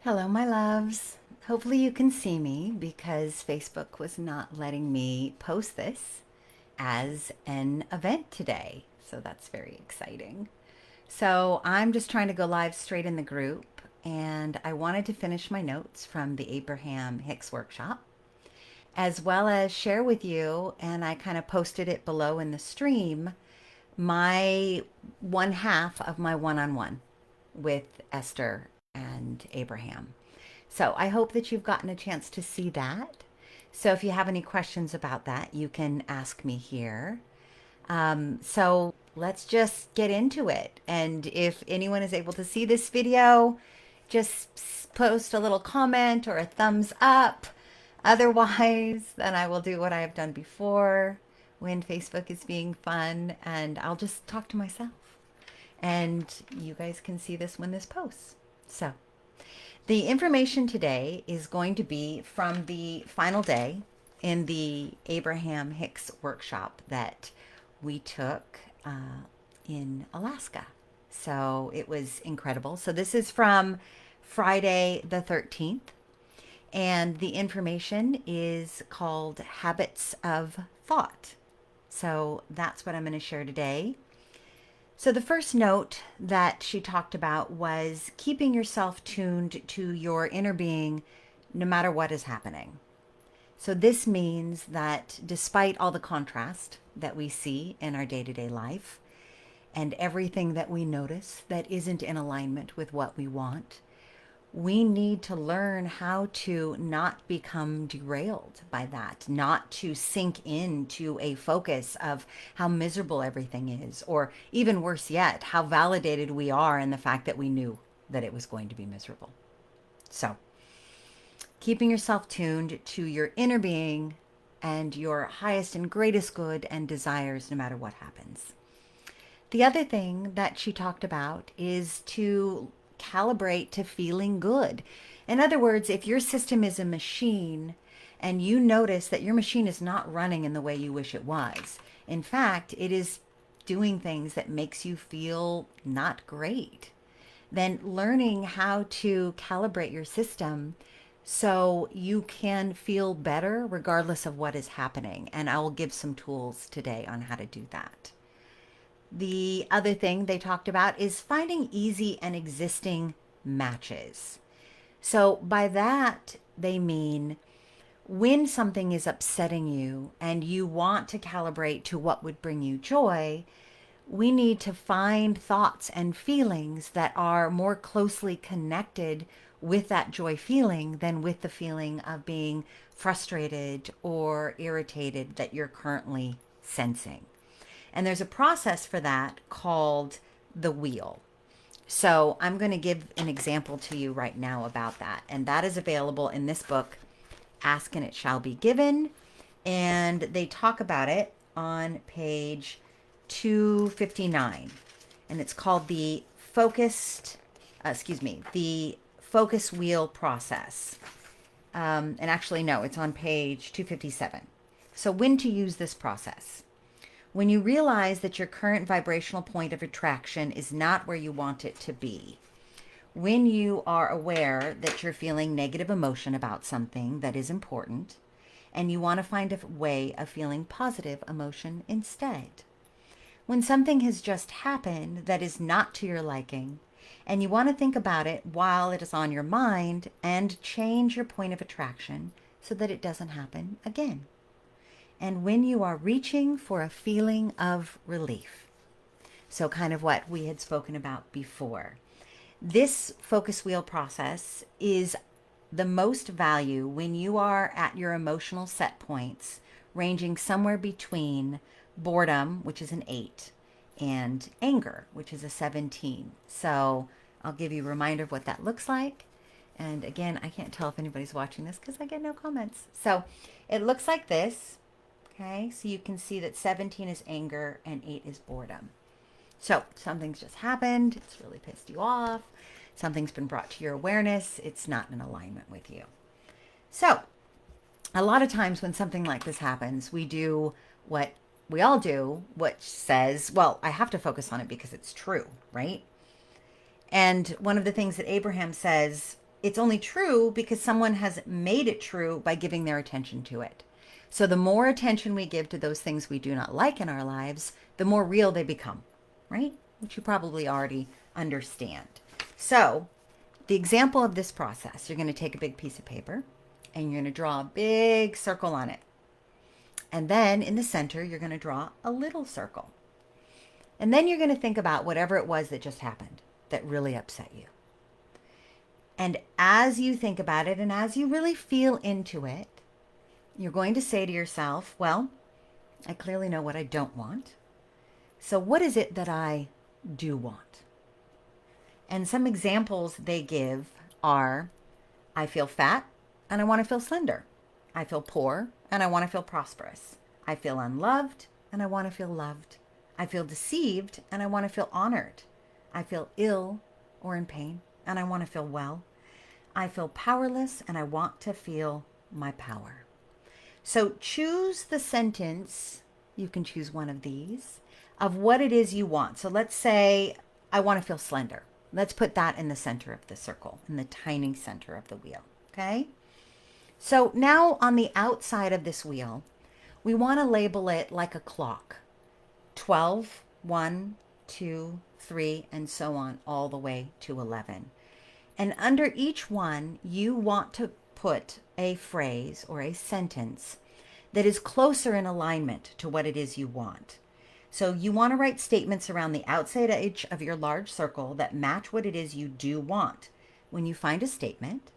Hello, my loves. Hopefully you can see me because Facebook was not letting me post this as an event today. So that's very exciting. So I'm just trying to go live straight in the group, and I wanted to finish my notes from the Abraham Hicks workshop, as well as share with you, and I kind of posted it below in the stream, my one half of my one-on-one with Esther and Abraham. So I hope that you've gotten a chance to see that. So if you have any questions about that, you can ask me here. So let's just get into it. And if anyone is able to see this video, just post a little comment or a thumbs up. Otherwise, then I will do what I have done before when Facebook is being fun, and I'll just talk to myself. And you guys can see this when this posts. So the information today is going to be from the final day in the Abraham Hicks workshop that we took in Alaska. So it was incredible. So this is from Friday the 13th, and the information is called Habits of Thought. So that's what I'm going to share today. So the first note that she talked about was keeping yourself tuned to your inner being no matter what is happening. So this means that despite all the contrast that we see in our day-to-day life and everything that we notice that isn't in alignment with what we want, we need to learn how to not become derailed by that, not to sink into a focus of how miserable everything is, or even worse yet, how validated we are in the fact that we knew that it was going to be miserable. So, keeping yourself tuned to your inner being and your highest and greatest good and desires no matter what happens. The other thing that she talked about is to calibrate to feeling good. In other words, if your system is a machine and you notice that your machine is not running in the way you wish it was, in fact, it is doing things that makes you feel not great, then learning how to calibrate your system so you can feel better regardless of what is happening. And I will give some tools today on how to do that. The other thing they talked about is finding easy and existing matches. So by that, they mean when something is upsetting you and you want to calibrate to what would bring you joy, we need to find thoughts and feelings that are more closely connected with that joy feeling than with the feeling of being frustrated or irritated that you're currently sensing. And there's a process for that called the wheel. So I'm going to give an example to you right now about that. And that is available in this book, Ask and It Shall Be Given. And they talk about it on page 259. And it's called the the focus wheel process. And actually, no, it's on page 257. So when to use this process. When you realize that your current vibrational point of attraction is not where you want it to be. When you are aware that you're feeling negative emotion about something that is important, and you want to find a way of feeling positive emotion instead. When something has just happened that is not to your liking, and you want to think about it while it is on your mind and change your point of attraction so that it doesn't happen again. And when you are reaching for a feeling of relief. So kind of what we had spoken about before. This focus wheel process is the most value when you are at your emotional set points, ranging somewhere between boredom, which is an 8, and anger, which is a 17. So I'll give you a reminder of what that looks like. And again, I can't tell if anybody's watching this because I get no comments. So it looks like this. Okay, so you can see that 17 is anger and 8 is boredom. So something's just happened. It's really pissed you off. Something's been brought to your awareness. It's not in alignment with you. So a lot of times when something like this happens, we do what we all do, which says, well, I have to focus on it because it's true, right? And one of the things that Abraham says it's only true because someone has made it true by giving their attention to it. So the more attention we give to those things we do not like in our lives, the more real they become, right? Which you probably already understand. So the example of this process, you're going to take a big piece of paper and you're going to draw a big circle on it. And then in the center, you're going to draw a little circle. And then you're going to think about whatever it was that just happened that really upset you. And as you think about it and as you really feel into it, you're going to say to yourself, well, I clearly know what I don't want. So what is it that I do want? And some examples they give are, I feel fat and I want to feel slender. I feel poor and I want to feel prosperous. I feel unloved and I want to feel loved. I feel deceived and I want to feel honored. I feel ill or in pain and I want to feel well. I feel powerless and I want to feel my power. So choose the sentence, you can choose one of these, of what it is you want. So let's say I want to feel slender. Let's put that in the center of the circle, in the tiny center of the wheel, okay? So now on the outside of this wheel, we want to label it like a clock. 12, 1, 2, 3, and so on, all the way to 11. And under each one, you want to put a phrase or a sentence that is closer in alignment to what it is you want. So you want to write statements around the outside edge of your large circle that match what it is you do want. When you find a statement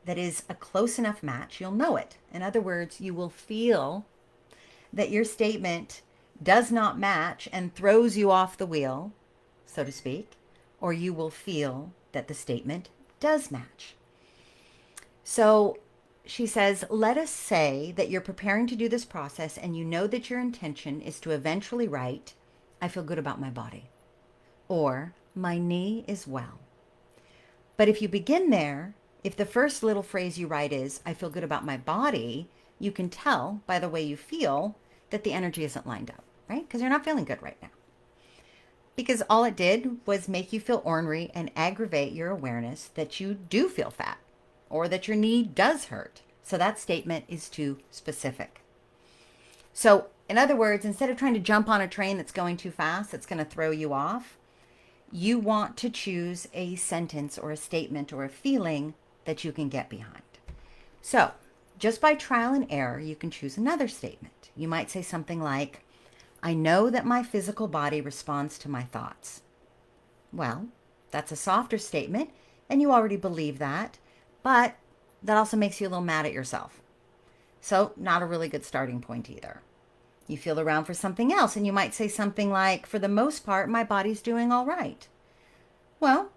that is a close enough match, you'll know it. In other words, you will feel that your statement does not match and throws you off the wheel, so to speak, or you will feel that the statement does match. So she says, let us say that you're preparing to do this process and you know that your intention is to eventually write, I feel good about my body, or my knee is well. But if you begin there, if the first little phrase you write is, I feel good about my body, you can tell by the way you feel that the energy isn't lined up, right? Because you're not feeling good right now. Because all it did was make you feel ornery and aggravate your awareness that you do feel fat or that your knee does hurt. So that statement is too specific. So in other words, instead of trying to jump on a train that's going too fast, that's going to throw you off, you want to choose a sentence or a statement or a feeling that you can get behind. So just by trial and error, you can choose another statement. You might say something like, I know that my physical body responds to my thoughts. Well, that's a softer statement, and you already believe that, but that also makes you a little mad at yourself. So not a really good starting point either. You feel around for something else, and you might say something like, for the most part, my body's doing all right. Well,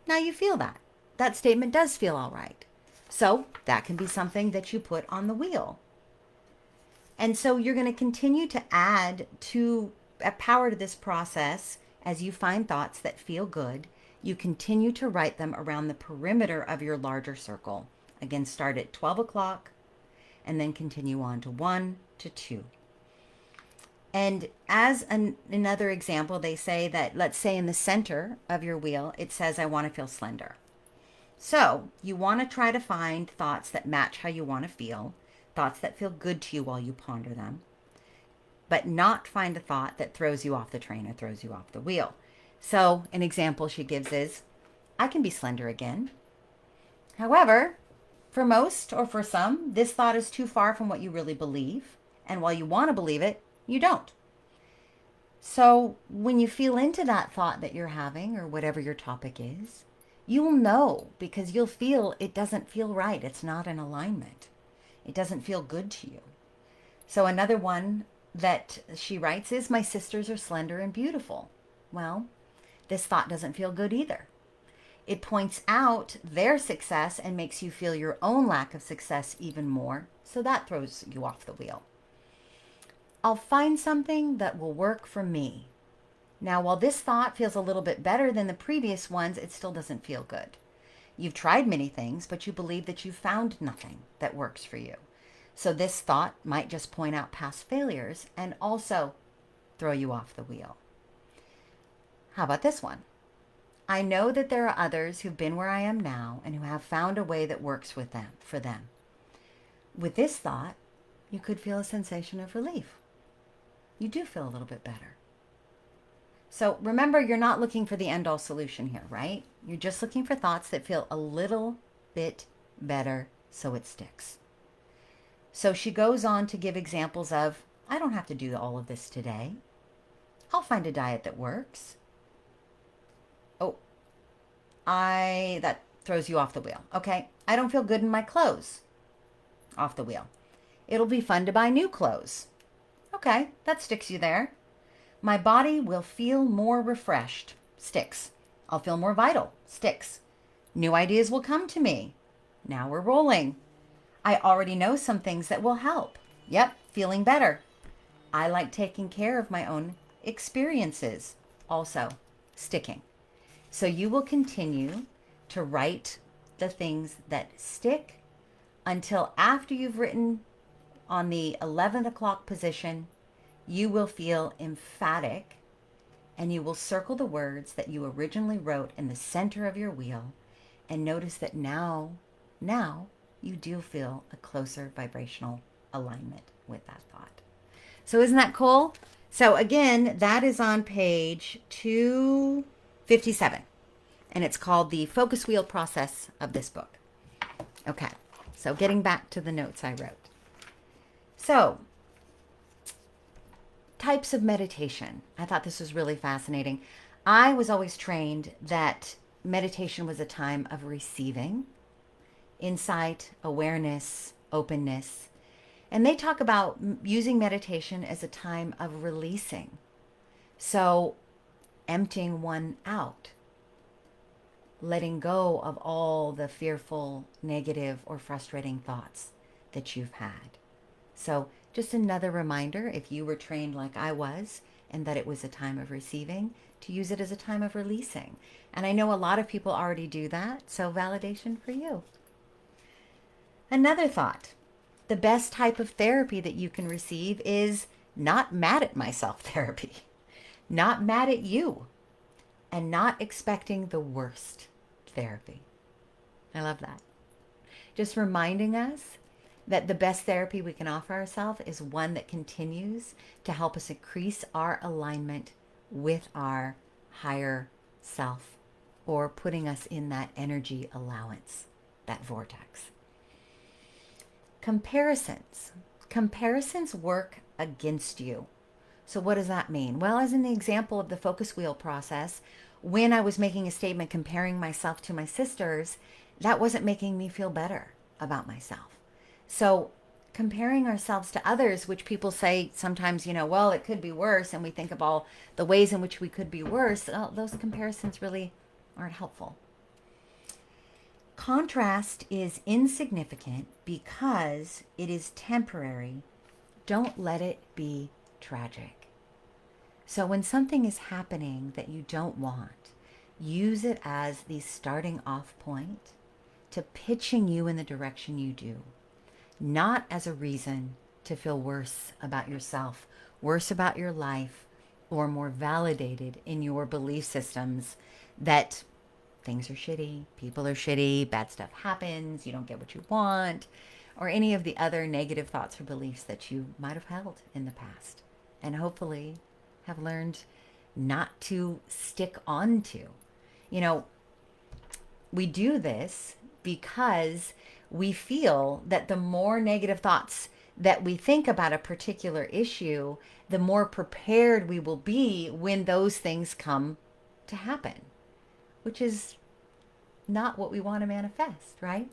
now you feel that. That statement does feel all right. So that can be something that you put on the wheel. And so you're going to continue to add to a power to this process as you find thoughts that feel good. You continue to write them around the perimeter of your larger circle. Again, start at 12 o'clock and then continue on to 1 to 2. And as another example, they say that, let's say in the center of your wheel, it says, I want to feel slender. So you want to try to find thoughts that match how you want to feel, thoughts that feel good to you while you ponder them, but not find a thought that throws you off the train or throws you off the wheel. So an example she gives is, I can be slender again. However, for most or for some, this thought is too far from what you really believe. And while you want to believe it, you don't. So when you feel into that thought that you're having or whatever your topic is, you'll know because you'll feel it doesn't feel right. It's not in alignment. It doesn't feel good to you. So another one that she writes is, my sisters are slender and beautiful. Well, this thought doesn't feel good either. It points out their success and makes you feel your own lack of success even more. So that throws you off the wheel. I'll find something that will work for me. Now, while this thought feels a little bit better than the previous ones, it still doesn't feel good. You've tried many things, but you believe that you've found nothing that works for you. So this thought might just point out past failures and also throw you off the wheel. How about this one? I know that there are others who've been where I am now and who have found a way that works with them, for them. With this thought, you could feel a sensation of relief. You do feel a little bit better. So remember, you're not looking for the end-all solution here, right? You're just looking for thoughts that feel a little bit better so it sticks. So she goes on to give examples of, I don't have to do all of this today. I'll find a diet that works. Oh, that throws you off the wheel. Okay, I don't feel good in my clothes. Off the wheel. It'll be fun to buy new clothes. Okay, that sticks you there. My body will feel more refreshed. Sticks. I'll feel more vital. Sticks. New ideas will come to me. Now we're rolling. I already know some things that will help. Yep, feeling better. I like taking care of my own experiences. Also, sticking. So you will continue to write the things that stick until after you've written on the 11 o'clock position, you will feel emphatic and you will circle the words that you originally wrote in the center of your wheel and notice that now you do feel a closer vibrational alignment with that thought. So isn't that cool? So again, that is on page 257 and it's called the focus wheel process of this book. Okay, so getting back to the notes I wrote. So, types of meditation. I thought this was really fascinating. I was always trained that meditation was a time of receiving, insight, awareness, openness. And they talk about using meditation as a time of releasing. So, emptying one out, letting go of all the fearful, negative, or frustrating thoughts that you've had. So just another reminder, if you were trained like I was, and that it was a time of receiving, to use it as a time of releasing. And I know a lot of people already do that, so validation for you. Another thought, the best type of therapy that you can receive is not mad at myself therapy, not mad at you, and not expecting the worst therapy. I love that. Just reminding us that the best therapy we can offer ourselves is one that continues to help us increase our alignment with our higher self, or putting us in that energy allowance, that vortex. Comparisons. Comparisons work against you. So what does that mean? Well, as in the example of the focus wheel process, when I was making a statement comparing myself to my sisters, that wasn't making me feel better about myself. So comparing ourselves to others, which people say sometimes, well, it could be worse, and we think of all the ways in which we could be worse, those comparisons really aren't helpful. Contrast is insignificant because it is temporary. Don't let it be tragic. So when something is happening that you don't want, use it as the starting off point to pitching you in the direction you do. Not as a reason to feel worse about yourself, worse about your life, or more validated in your belief systems that things are shitty, people are shitty, bad stuff happens, you don't get what you want, or any of the other negative thoughts or beliefs that you might have held in the past and hopefully have learned not to stick on to. We do this because we feel that the more negative thoughts that we think about a particular issue, the more prepared we will be when those things come to happen, which is not what we want to manifest, right?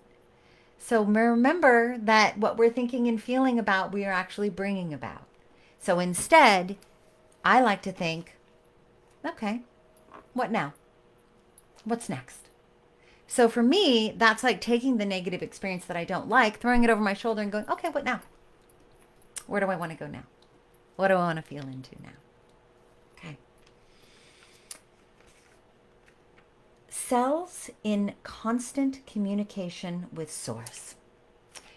So remember that what we're thinking and feeling about, we are actually bringing about. So instead, I like to think, okay, what now? What's next? So for me, that's like taking the negative experience that I don't like, throwing it over my shoulder and going, okay, what now? Where do I want to go now? What do I want to feel into now? Okay. Cells in constant communication with source.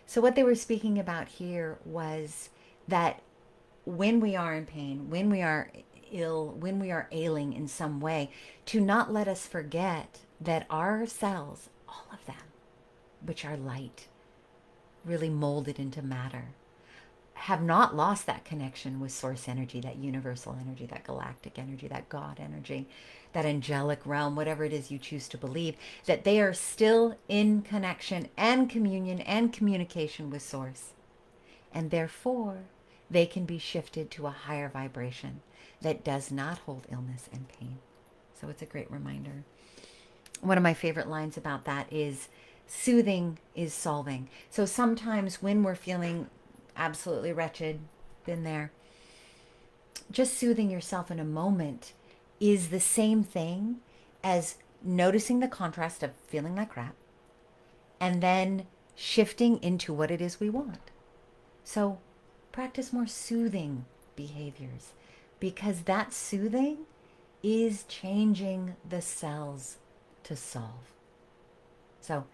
So what they were speaking about here was that when we are in pain, when we are ill, when we are ailing in some way, to not let us forget that our cells, all of them, which are light, really molded into matter, have not lost that connection with source energy, that universal energy, that galactic energy, that God energy, that angelic realm, whatever it is you choose to believe, that they are still in connection and communion and communication with source. And therefore, they can be shifted to a higher vibration that does not hold illness and pain. So it's a great reminder. One of my favorite lines about that is, soothing is solving. So sometimes when we're feeling absolutely wretched, been there, just soothing yourself in a moment is the same thing as noticing the contrast of feeling like crap and then shifting into what it is we want. So practice more soothing behaviors, because that soothing is changing the cells to solve. So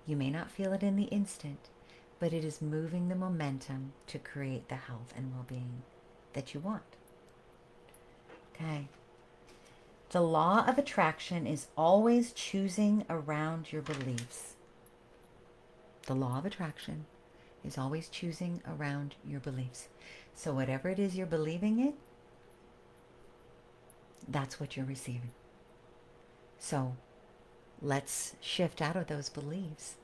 you may not feel it in the instant, but it is moving the momentum to create the health and well-being that you want. Okay. The law of attraction is always choosing around your beliefs. The law of attraction is always choosing around your beliefs. So whatever it is you're believing in, that's what you're receiving. So let's shift out of those beliefs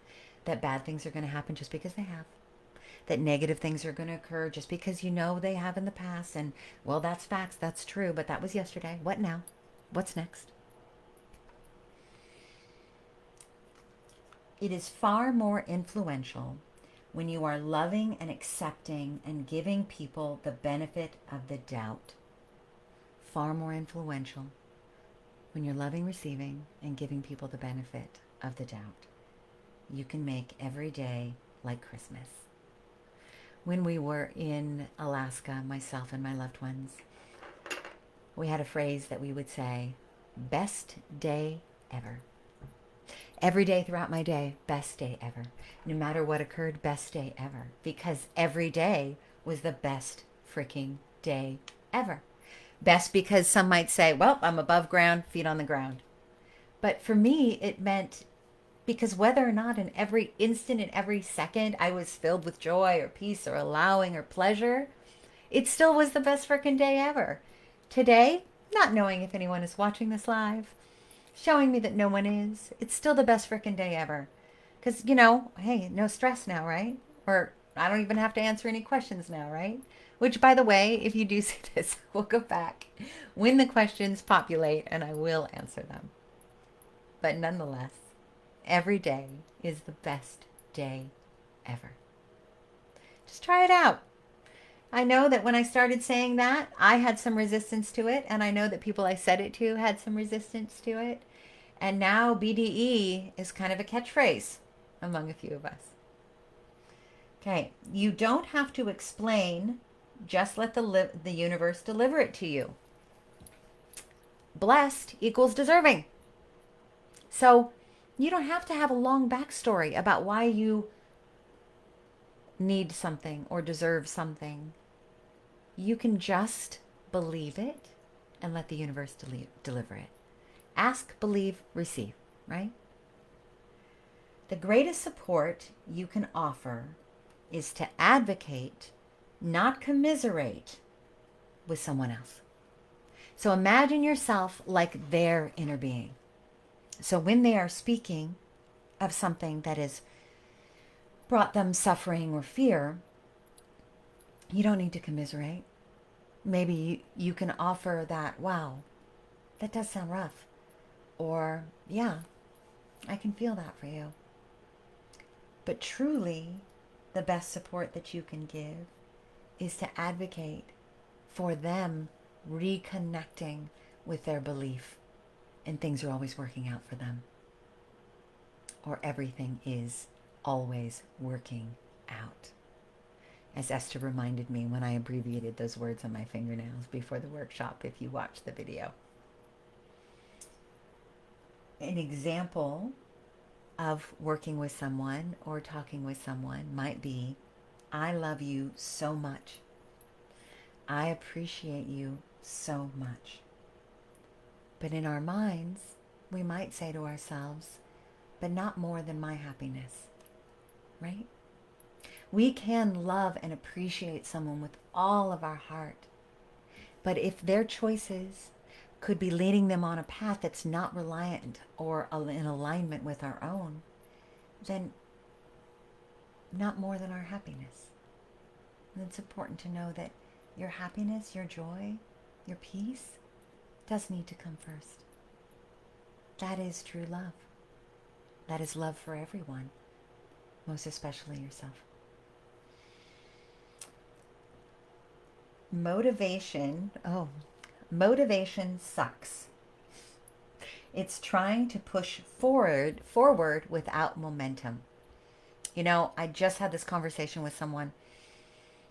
that bad things are going to happen just because they have, that negative things are going to occur just because you know they have in the past, and well, that's facts, that's true, but that was yesterday. What now? What's next? It is far more influential when you are loving and accepting and giving people the benefit of the doubt. Far more influential when you're loving, receiving, and giving people the benefit of the doubt. You can make every day like Christmas. When we were in Alaska, myself and my loved ones, we had a phrase that we would say, best day ever. Every day throughout my day, best day ever. No matter what occurred, best day ever. Because every day was the best freaking day ever. Best because some might say, well, I'm above ground, feet on the ground. But for me, it meant because whether or not in every instant, in every second, I was filled with joy or peace or allowing or pleasure, it still was the best freaking day ever. Today, not knowing if anyone is watching this live, showing me that no one is, it's still the best freaking day ever. Because, hey, no stress now, right? Or I don't even have to answer any questions now, right? Which, by the way, if you do see this, we'll go back when the questions populate and I will answer them. But nonetheless, every day is the best day ever. Just try it out. I know that when I started saying that, I had some resistance to it, and I know that people I said it to had some resistance to it. And now BDE is kind of a catchphrase among a few of us. Okay, you don't have to explain, just let the universe deliver it to you. Blessed equals deserving. So you don't have to have a long backstory about why you need something or deserve something. You can just believe it and let the universe deliver it. Ask, believe, receive, right? The greatest support you can offer is to advocate, not commiserate with someone else. So imagine yourself like their inner being. So when they are speaking of something that has brought them suffering or fear, you don't need to commiserate. Maybe you can offer that, wow, that does sound rough. Or, yeah, I can feel that for you. But truly, the best support that you can give is to advocate for them reconnecting with their belief and things are always working out for them. Or everything is always working out. As Esther reminded me when I abbreviated those words on my fingernails before the workshop, if you watch the video. An example of working with someone or talking with someone might be, I love you so much. I appreciate you so much. But in our minds, we might say to ourselves, but not more than my happiness, right? We can love and appreciate someone with all of our heart. But if their choices could be leading them on a path that's not reliant or in alignment with our own, then not more than our happiness. And it's important to know that your happiness, your joy, your peace does need to come first. That is true love. That is love for everyone, most especially yourself. Motivation sucks. It's trying to push forward without momentum. You know, I just had this conversation with someone.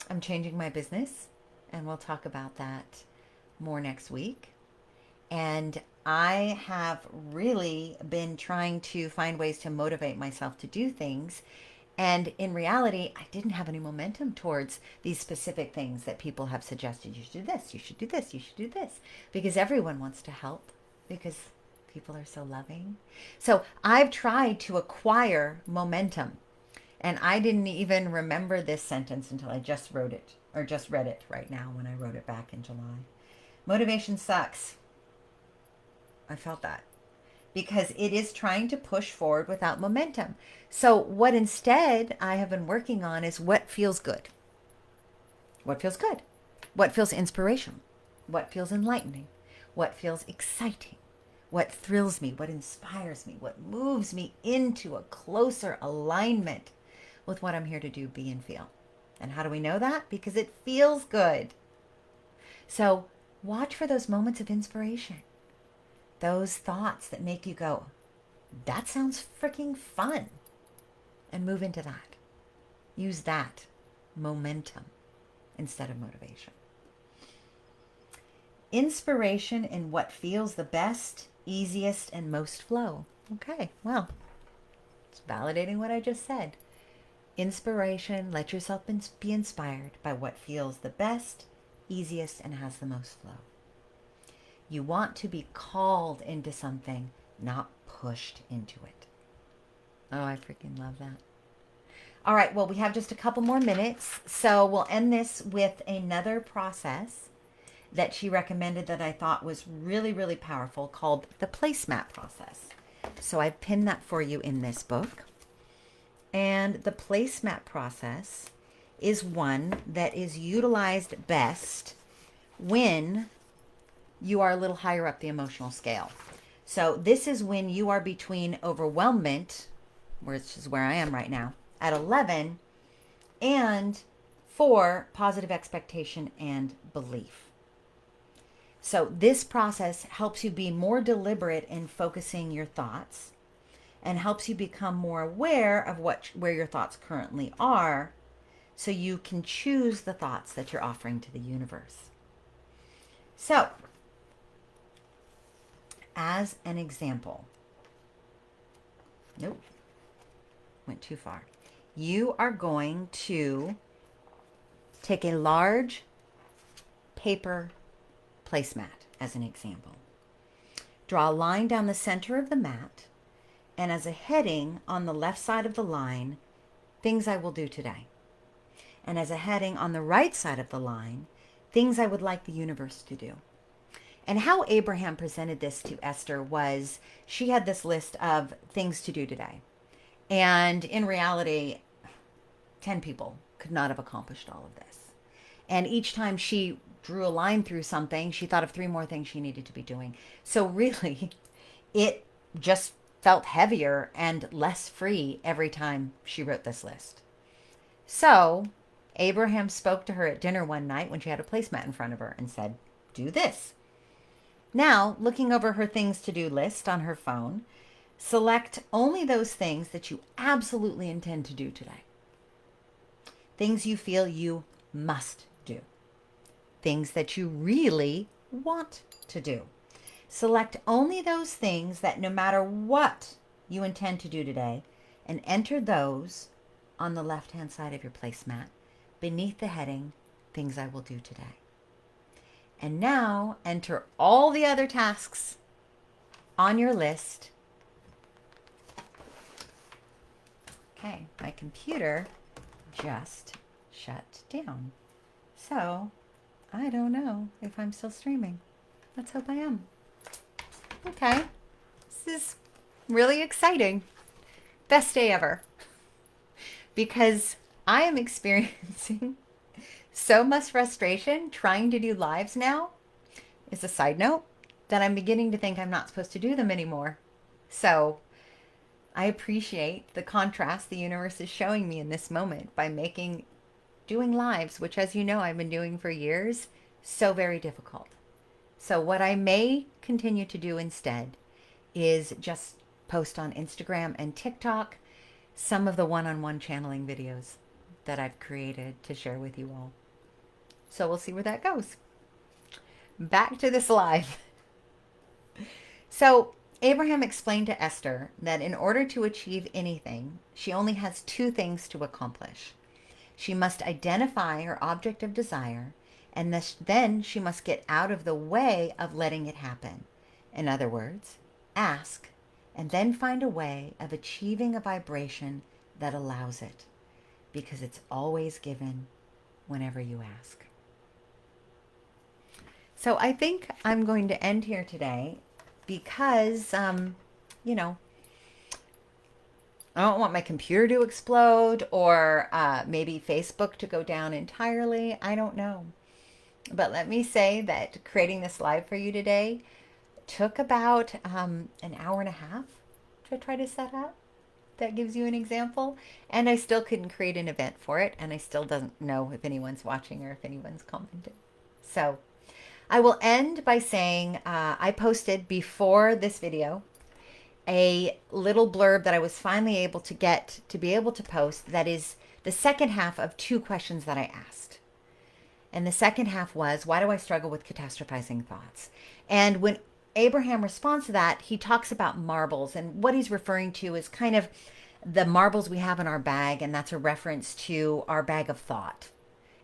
I'm changing my business, and we'll talk about that more next week. And I have really been trying to find ways to motivate myself to do things. And in reality, I didn't have any momentum towards these specific things that people have suggested. You should do this, you should do this, you should do this. Because everyone wants to help, because people are so loving. So I've tried to acquire momentum. And I didn't even remember this sentence until I just wrote it, or just read it right now when I wrote it back in July. Motivation sucks. I felt that. Because it is trying to push forward without momentum. So what instead I have been working on is what feels good. What feels good? What feels inspirational? What feels enlightening? What feels exciting? What thrills me? What inspires me? What moves me into a closer alignment with what I'm here to do, be, and feel? And how do we know that? Because it feels good. So watch for those moments of inspiration. Those thoughts that make you go, that sounds freaking fun. And move into that. Use that momentum instead of motivation. Inspiration in what feels the best, easiest, and most flow. Okay, well, it's validating what I just said. Inspiration, let yourself be inspired by what feels the best, easiest, and has the most flow. You want to be called into something, not pushed into it. Oh, I freaking love that. All right, well, we have just a couple more minutes, so we'll end this with another process that she recommended that I thought was really, really powerful, called the placemat process. So I've pinned that for you in this book. And the placemat process is one that is utilized best when you are a little higher up the emotional scale. So this is when you are between overwhelmment, which is where I am right now, at 11, and 4, positive expectation and belief. So this process helps you be more deliberate in focusing your thoughts and helps you become more aware of where your thoughts currently are, so you can choose the thoughts that you're offering to the universe. So, as an example, nope, went too far. You are going to take a large paper placemat as an example. Draw a line down the center of the mat, and as a heading on the left side of the line, things I will do today. And as a heading on the right side of the line, things I would like the universe to do. And how Abraham presented this to Esther was she had this list of things to do today. And in reality, 10 people could not have accomplished all of this. And each time she drew a line through something, she thought of 3 more things she needed to be doing. So really, it just felt heavier and less free every time she wrote this list. So Abraham spoke to her at dinner one night when she had a placemat in front of her and said, do this. Now, looking over her things to do list on her phone, select only those things that you absolutely intend to do today. Things you feel you must do. Things that you really want to do. Select only those things that no matter what you intend to do today, and enter those on the left-hand side of your placemat beneath the heading, Things I Will Do Today. And now enter all the other tasks on your list. Okay, my computer just shut down. So I don't know if I'm still streaming. Let's hope I am. Okay, this is really exciting. Best day ever. Because I am experiencing so much frustration trying to do lives now. As a side note, that I'm beginning to think I'm not supposed to do them anymore. So I appreciate the contrast the universe is showing me in this moment by making doing lives, which as you know I've been doing for years, so very difficult. So what I may continue to do instead is just post on Instagram and TikTok some of the one-on-one channeling videos that I've created to share with you all. So we'll see where that goes. Back to this live. So Abraham explained to Esther that in order to achieve anything, she only has two things to accomplish. She must identify her object of desire, and then she must get out of the way of letting it happen. In other words, ask, and then find a way of achieving a vibration that allows it, because it's always given whenever you ask. So I think I'm going to end here today because, you know, I don't want my computer to explode or maybe Facebook to go down entirely. I don't know. But let me say that creating this live for you today took about an hour and a half to try to set up. That gives you an example. And I still couldn't create an event for it. And I still don't know if anyone's watching or if anyone's commenting. So I will end by saying I posted before this video a little blurb that I was finally able to get to be able to post that is the second half of two questions that I asked. And the second half was, why do I struggle with catastrophizing thoughts? And when Abraham responds to that, he talks about marbles. And what he's referring to is kind of the marbles we have in our bag. And that's a reference to our bag of thought.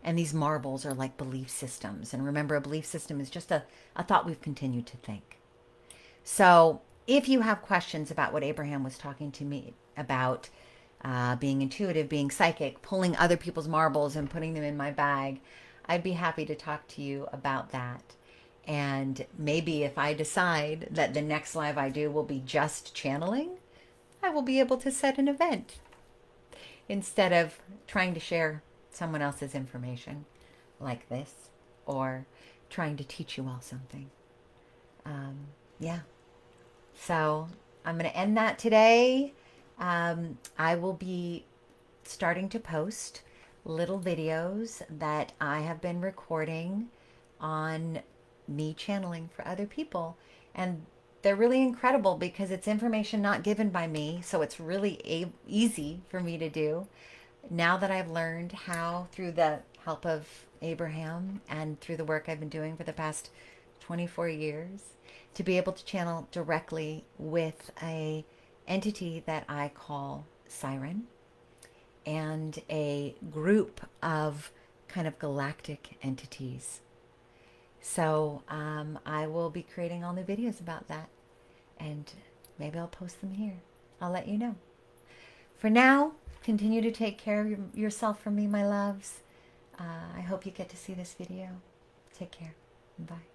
And these marbles are like belief systems. And remember, a belief system is just a thought we've continued to think. So if you have questions about what Abraham was talking to me about, being intuitive, being psychic, pulling other people's marbles and putting them in my bag, I'd be happy to talk to you about that. And maybe if I decide that the next live I do will be just channeling, I will be able to set an event instead of trying to share someone else's information like this or trying to teach you all something. Yeah. So I'm going to end that today. I will be starting to post little videos that I have been recording on me channeling for other people. And they're really incredible because it's information not given by me. So it's really easy for me to do. Now that I've learned how, through the help of Abraham and through the work I've been doing for the past 24 years, to be able to channel directly with a entity that I call Siren and a group of kind of galactic entities. So I will be creating all new videos about that, and maybe I'll post them here. I'll let you know. For now, continue to take care of yourself from me, my loves. I hope you get to see this video. Take care. Bye.